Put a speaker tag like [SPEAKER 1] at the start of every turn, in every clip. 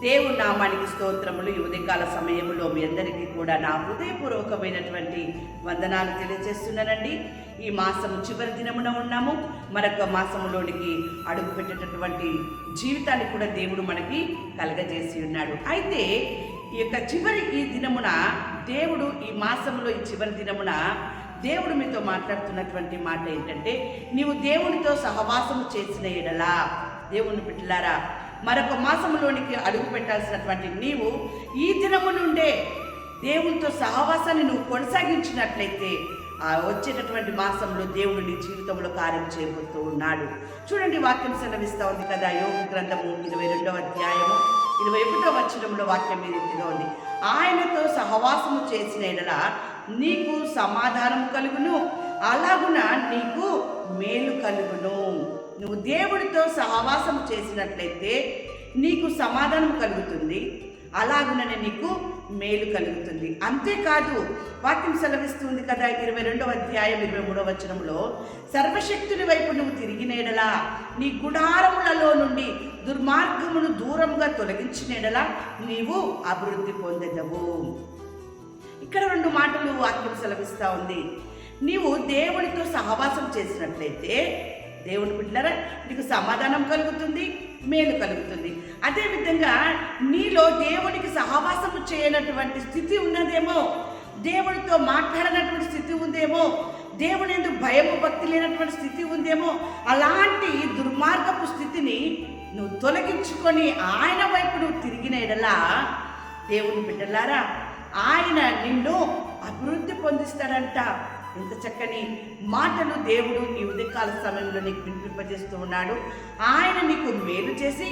[SPEAKER 1] దేవుని నామానికి స్తోత్రములు. ఈ ఉదయకాల సమయంలో మీ అందరికీ కూడా నా హృదయపూర్వకమైనటువంటి వందనాలు తెలియజేస్తున్నానండి. ఈ మాసము చివరి దినమున ఉన్నాము. మరొక మాసములోనికి అడుగు పెట్టేటటువంటి జీవితాన్ని కూడా దేవుడు మనకి కలగజేసి ఉన్నాడు. అయితే ఈ దినమున దేవుడు ఈ మాసంలో ఈ చివరి దినమున దేవుడు మీతో మాట్లాడుతున్నటువంటి మాట ఏంటంటే, నీవు దేవునితో సహవాసము చేసిన ఎడలా, దేవుని బిడ్డలారా, మరొక మాసంలోనికి అడుగు పెట్టాల్సినటువంటి నీవు ఈ దినము నుండే దేవునితో సహవాసాన్ని నువ్వు కొనసాగించినట్లయితే ఆ వచ్చేటటువంటి మాసంలో దేవుడు నీ జీవితంలో కార్యం చేయబోతూ ఉన్నాడు. చూడండి, వాక్యం సెలవిస్తూ ఉంది కదా, యోగ గ్రంథము 22వ అధ్యాయము 21వ వచనంలో వాక్యం ఈ రీతిగా ఉంది. ఆయనతో సహవాసము చేసిన ఎడల నీకు సమాధానం కలుగును, అలాగున నీకు మేలు కలుగును. నువ్వు దేవుడితో సహవాసం చేసినట్లయితే నీకు సమాధానం కలుగుతుంది, అలాగుననే నీకు మేలు కలుగుతుంది. అంతేకాదు, వాక్యం సెలవిస్తుంది కదా 22వ అధ్యాయం 23వ వచనంలో, సర్వశక్తుని వైపు నువ్వు తిరిగినేడలా, నీ గుడారములలో నుండి దుర్మార్గమును దూరంగా తొలగించినేడలా నీవు అభివృద్ధి పొందెదవు. ఇక్కడ 2 మాటలు వాక్యం సెలవిస్తూ ఉంది. నీవు దేవునితో సహవాసం చేసినట్లయితే దేవుని బిడ్డలారా నీకు సమాధానం కలుగుతుంది, మేలు కలుగుతుంది. అదేవిధంగా నీలో దేవునికి సహవాసము చేయనటువంటి స్థితి ఉన్నదేమో, దేవునితో మాట్లాడనటువంటి స్థితి ఉందేమో, దేవుని యందు భయము భక్తి లేనటువంటి స్థితి ఉందేమో, అలాంటి దుర్మార్గపు స్థితిని నువ్వు తొలగించుకొని ఆయన వైపు నువ్వు తిరిగిన ఎడలా దేవుని బిడ్డలారా ఆయన నిన్ను అభివృద్ధి పొందిస్తాడంట. ఇంత చక్కని మాటలు దేవుడు ఈ ఉదయకాల సమయంలో నీకు వినిపింపజేస్తూ ఉన్నాడు. ఆయన నీకు మేలు చేసి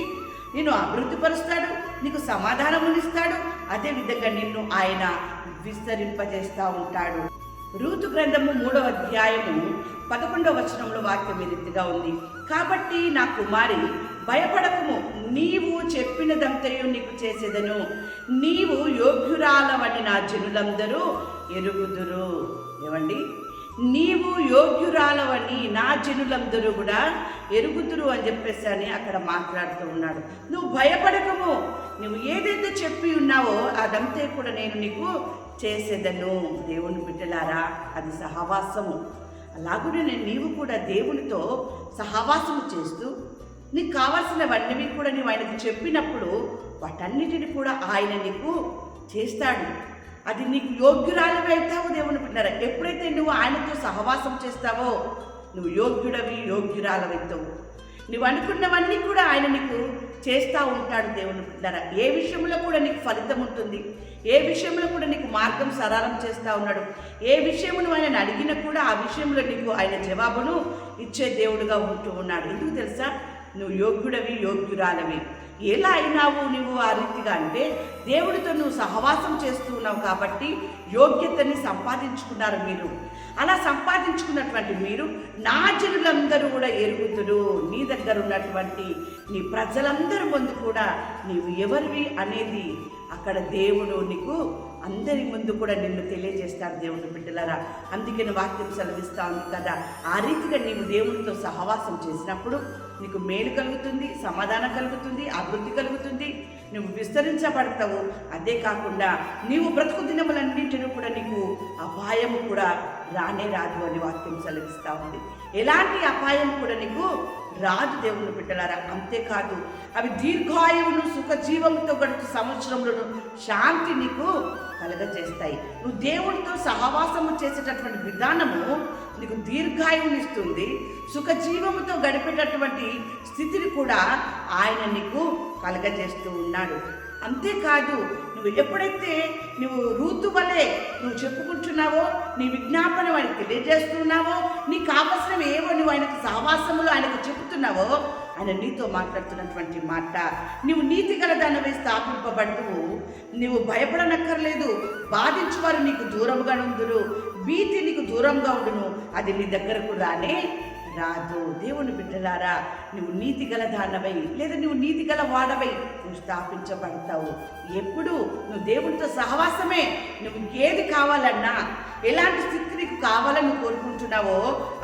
[SPEAKER 1] నిన్ను అభివృద్ధిపరుస్తాడు, నీకు సమాధానమునిస్తాడు. అదేవిధంగా నిన్ను ఆయన విస్తరింపజేస్తూ ఉంటాడు. రూతు గ్రంథము 3వ అధ్యాయము 11వ వచనంలో వాక్యం ఈ రీతిగా ఉంది. కాబట్టి నా కుమారి, భయపడకుము, నీవు చెప్పినదంతయు నీకు చేసేదను, నీవు యోగ్యురాలవని నా జనులందరూ ఎరుగుదురు. ఏమండి, నీవు యోగ్యురాలవని నా జనులందరూ కూడా ఎరుగుదురు అని చెప్పేసి అని అక్కడ మాట్లాడుతూ ఉన్నాడు. నువ్వు భయపడకము, నువ్వు ఏదైతే చెప్పి ఉన్నావో అదంతే కూడా నేను నీకు చేసేదను. దేవుని బిడ్డలారా, అది సహవాసము. అలాగనే నీవు కూడా దేవునితో సహవాసము చేస్తూ నీకు కావాల్సినవన్నీ కూడా నీవు ఆయనకు చెప్పినప్పుడు వాటన్నిటిని కూడా ఆయన నీకు చేస్తాడు. అది నీకు యోగ్యురాలివి అవుతావు. దేవుని బిడ్డలారా, ఎప్పుడైతే నువ్వు ఆయనతో సహవాసం చేస్తావో నువ్వు యోగ్యుడవి, యోగ్యురాలవైతావు. నువ్వు అనుకున్నవన్నీ కూడా ఆయన నీకు చేస్తూ ఉంటాడు. దేవుని బిడ్డలారా, ఏ విషయంలో కూడా నీకు ఫలితం ఉంటుంది, ఏ విషయంలో కూడా నీకు మార్గం సరళం చేస్తూ ఉన్నాడు. ఏ విషయము నువ్వు ఆయనను అడిగినా కూడా ఆ విషయంలో నీకు ఆయన జవాబును ఇచ్చే దేవుడుగా ఉంటూ ఉన్నాడు. ఎందుకు తెలుసా? నువ్వు యోగ్యుడవి, యోగ్యురాలవి. ఎలా అయినావు నువ్వు ఆ రీతిగా అంటే దేవుడితో నువ్వు సహవాసం చేస్తూ ఉన్నావు కాబట్టి యోగ్యతని సంపాదించుకున్నారు మీరు. అలా సంపాదించుకున్నటువంటి మీరు నా జనులందరూ కూడా ఎరుగుదురు. నీ దగ్గర ఉన్నటువంటి నీ ప్రజలందరూ ముందు కూడా నీవు ఎవరివి అనేది అక్కడ దేవుడు నీకు అందరి ముందు కూడా నిన్ను తెలియజేస్తాడు. దేవుని బిడ్డలారా, అందుకే వాక్యం సెలవిస్తూ ఉంది కదా, ఆ రీతిగా నీవు దేవునితో సహవాసం చేసినప్పుడు నీకు మేలు కలుగుతుంది, సమాధానం కలుగుతుంది, అభివృద్ధి కలుగుతుంది, నువ్వు విస్తరించబడతావు. అదే కాకుండా నీవు బ్రతుకు దినములన్నింటినీ కూడా నీకు అపాయము కూడా రానే రాదు అని వాక్యం సెలవిస్తూ ఉంది. ఎలాంటి అపాయం కూడా నీకు రాదు దేవుని బిడ్డలారా. అంతేకాదు, అవి దీర్ఘాయువును సుఖజీవంతో గడుపు సంవత్సరంలోను శాంతి నీకు కలగజేస్తాయి. నువ్వు దేవుడితో సహవాసము చేసేటటువంటి విధానము నీకు దీర్ఘాయువునిస్తుంది, సుఖజీవముతో గడిపేటటువంటి స్థితిని కూడా ఆయన నీకు కలగజేస్తూ ఉన్నాడు. అంతేకాదు, నువ్వు ఎప్పుడైతే నువ్వు రూతు వలె నువ్వు చెప్పుకుంటున్నావో, నీ విజ్ఞాపన ఆయనకు తెలియజేస్తున్నావో, నీకు కావలసినవి ఏవో నువ్వు ఆయనకు సహవాసములో ఆయనకు చెబుతున్నావో, ఆయన నీతో మాట్లాడుతున్నటువంటి మాట, నువ్వు నీతి గల దానివై స్థాపింపబడుతువు, నువ్వు భయపడనక్కర్లేదు, బాధించువారు నీకు దూరంగా ఉందురు, భీతి నీకు దూరంగా ఉండును, అది నీ దగ్గరకు రానే రాదు. దేవుని బిడ్డలారా, నువ్వు నీతి గల దానవై లేదా నువ్వు నీతి గల వాడవై నువ్వు స్థాపించబడతావు. ఎప్పుడు నువ్వు దేవునితో సహవాసమే. నువ్వు ఇంకేది కావాలన్నా, ఎలాంటి స్థితి నీకు కావాలని కోరుకుంటున్నావో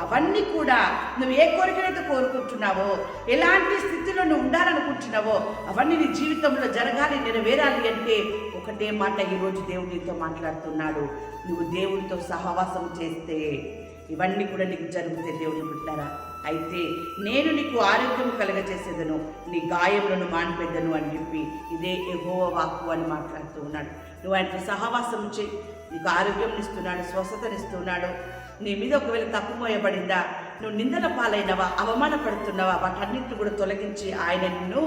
[SPEAKER 1] అవన్నీ కూడా, నువ్వు ఏ కోరికనైతే కోరుకుంటున్నావో, ఎలాంటి స్థితిలో నువ్వు ఉండాలనుకుంటున్నావో అవన్నీ నీ జీవితంలో జరగాలి, నెరవేరాలి అంటే ఒకటే మాట ఈరోజు దేవుడు నీతో మాట్లాడుతున్నాడు. నువ్వు దేవుడితో సహవాసం చేస్తే ఇవన్నీ కూడా నీకు జరుగుతాయి దేవుని బిడ్డలారా. అయితే నేను నీకు ఆరోగ్యం కలగజేసేదను, నీ గాయములను మానిపెద్దను అని చెప్పి ఇదే యెహోవా వాక్కు అని మాట్లాడుతూ ఉన్నాడు. నువ్వు ఆయనతో సహవాసం చేయి, నీకు ఆరోగ్యం ఇస్తున్నాడు, స్వస్థతనిస్తున్నాడు. నీ మీద ఒకవేళ తప్పు మోయబడిందా, నువ్వు నిందల పాలైనవా, అవమానపడుతున్నావా, వాటన్నిటిని కూడా తొలగించి ఆయన నిన్ను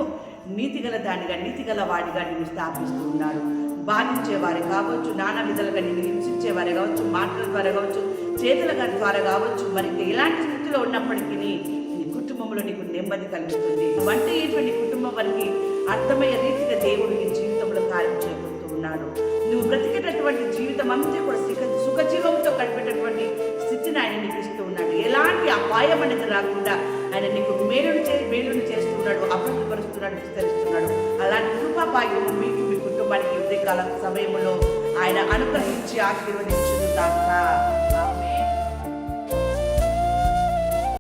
[SPEAKER 1] నీతిగల దానిగా, నీతిగల వాడిగా నిన్ను స్థాపిస్తూ ఉన్నాడు. బాధించేవారు కావచ్చు, నానా విధాలుగా నిన్ను హింసించేవారు కావచ్చు, మాటల ద్వారా కావచ్చు, చేతుల ద్వారా కావచ్చు, మరి ఎలాంటి స్థితిలో ఉన్నప్పటికీ నీ కుటుంబంలో నీకు నెమ్మది కలుగుతుంది. అంటే ఏంటో నీ కుటుంబం వారికి అర్థమయ్యే రీతిగా దేవుడు నీ జీవితంలో కార్యం చేయబోతూ ఉన్నాడు. నువ్వు బ్రతికేటటువంటి జీవితం అంతా కూడా సుఖజీవంతో గడిపేటటువంటి స్థితిని ఆయన నీకు ఇస్తూ ఉన్నాడు. ఎలాంటి అపాయం అనేది రాకుండా ఆయన నీకు మేలును చేస్తున్నాడు, అభివృద్ధిపరుస్తున్నాడు, విస్తరిస్తున్నాడు. అలాంటి కృపాభాగ్యము మీకు, మీ కుటుంబానికి ఉదయకాల సమయంలో ఆయన అనుగ్రహించి ఆశీర్వదించును గాక.